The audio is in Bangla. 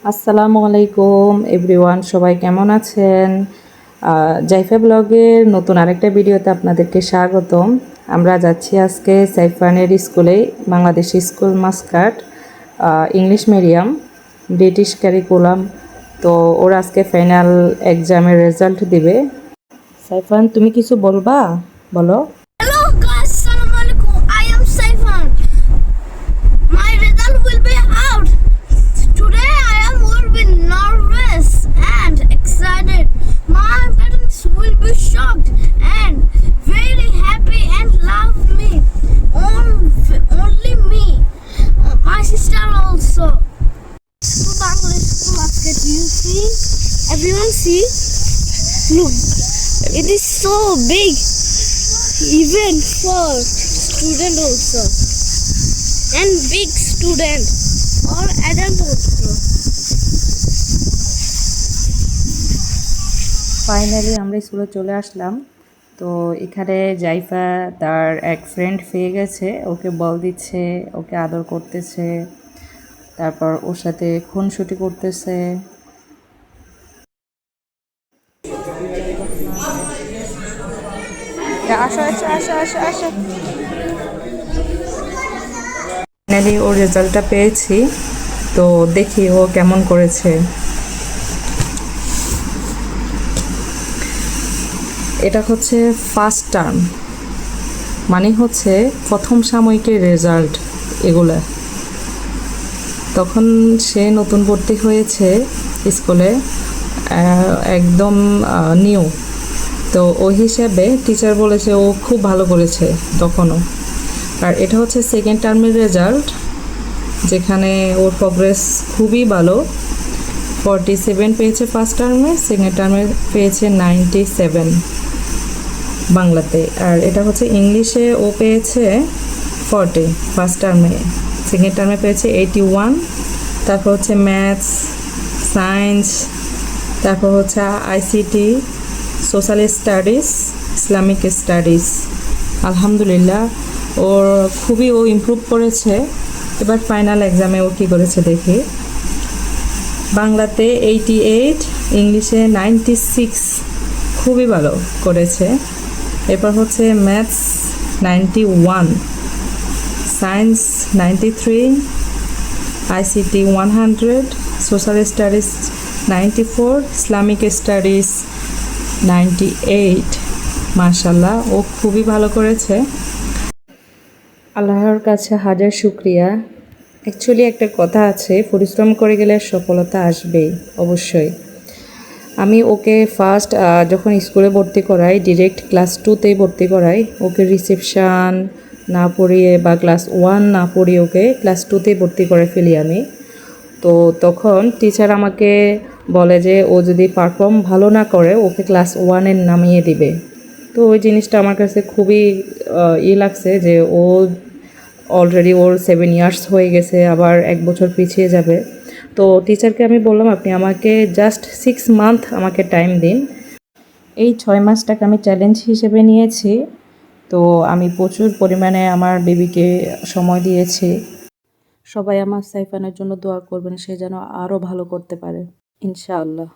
আসসালামু আলাইকুম এভরিওয়ান, সবাই কেমন আছেন? জাইফা ব্লগের নতুন আরেকটা ভিডিওতে আপনাদেরকে স্বাগতম। আমরা যাচ্ছি আজকে সাইফানের স্কুলে, Bangladeshi school Muscat, English medium, British curriculum. তো ওরা আজকে ফাইনাল এক্সামের রেজাল্ট দিবে। সাইফান, তুমি কিছু বলবা? বলো। Hello guys, Assalamu alaikum. I am Saifan. My result will be out. Today I am will be nervous and excited. My parents will be shocked and very happy and love me. Only me. My sister also. Bangladesh school basket, you see? Everyone see? Look, it is so big. Even for student also and big student or adult also. Finally আমরা স্কুলে চলে আসলাম। তো এখানে জাইফা তার এক ফ্রেন্ড পেয়ে গেছে, ওকে বল দিচ্ছে, ওকে আদর করতেছে, তারপর ওর সাথে খুনসুটি করতেছে। ফাইনালি ওর রেজাল্টটা পেয়েছি, তো দেখি ও কেমন করেছে। এটা হচ্ছে ফার্স্ট টার্ম, মানে হচ্ছে প্রথম সাময়িকের রেজাল্ট এগুলা। তখন সে নতুন ভর্তি হয়েছে স্কুলে, একদম নিউ। তো ওই হিসাবে টিচার বলেছে ও খুব ভালো করেছে তখনও। আর এটা হচ্ছে সেকেন্ড টার্মের রেজাল্ট, যেখানে ওর প্রোগ্রেস খুবই ভালো। 47 পেয়েছে ফার্স্ট টার্মে, সেকেন্ড টার্মে পেয়েছে 97 বাংলাতে। আর এটা হচ্ছে ইংলিশে ও পেয়েছে 40 ফার্স্ট টার্মে, সেকেন্ড টার্মে পেয়েছে 81। তারপর হচ্ছে ম্যাথস, সায়েন্স, তারপর হচ্ছে ICT, social studies, Islamic studies. আলহামদুলিল্লাহ ওর খুবই ও ইমপ্রুভ করেছে। এবার ফাইনাল এক্সামে ও কী করেছে দেখি। বাংলাতে 88, ইংলিশে 96, খুবই ভালো করেছে। এরপর হচ্ছে maths 91, science 93, ICT 100, social studies 94, Islamic studies 98। মাশাআল্লাহ ও খুবই ভালো করেছে। আল্লাহর কাছে হাজার শুকরিয়া। অ্যাকচুয়ালি একটা কথা আছে, পরিশ্রম করে গেলে সফলতা আসবেই অবশ্যই। আমি ওকে ফার্স্ট যখন স্কুলে ভর্তি করাই, ডিরেক্ট ক্লাস 2তেই ভর্তি করাই। ওকে রিসেপশান না পড়িয়ে বা ক্লাস 1 না পড়িয়ে ওকে ক্লাস 2তেই ভর্তি করে ফেলি আমি। তো তখন টিচার আমাকে বলে যে ও যদি পারফর্ম ভালো না করে ওকে ক্লাস 1-এ নামিয়ে দিবে। তো ওই জিনিসটা আমার কাছে খুবই লাগছে যে ও অলরেডি ওর 7 ইয়ার্স হয়ে গেছে, আবার 1 বছর পিছিয়ে যাবে। তো টিচারকে আমি বললাম আপনি আমাকে জাস্ট 6 মান্থ আমাকে টাইম দিন। এই 6 মাসটাকে আমি চ্যালেঞ্জ হিসেবে নিয়েছি। তো আমি প্রচুর পরিমাণে আমার বেবিকে সময় দিয়েছি। সবাই আমার সাইফানের জন্য দোয়া করবেন, সে যেন আরও ভালো করতে পারে ইনশাআল্লাহ।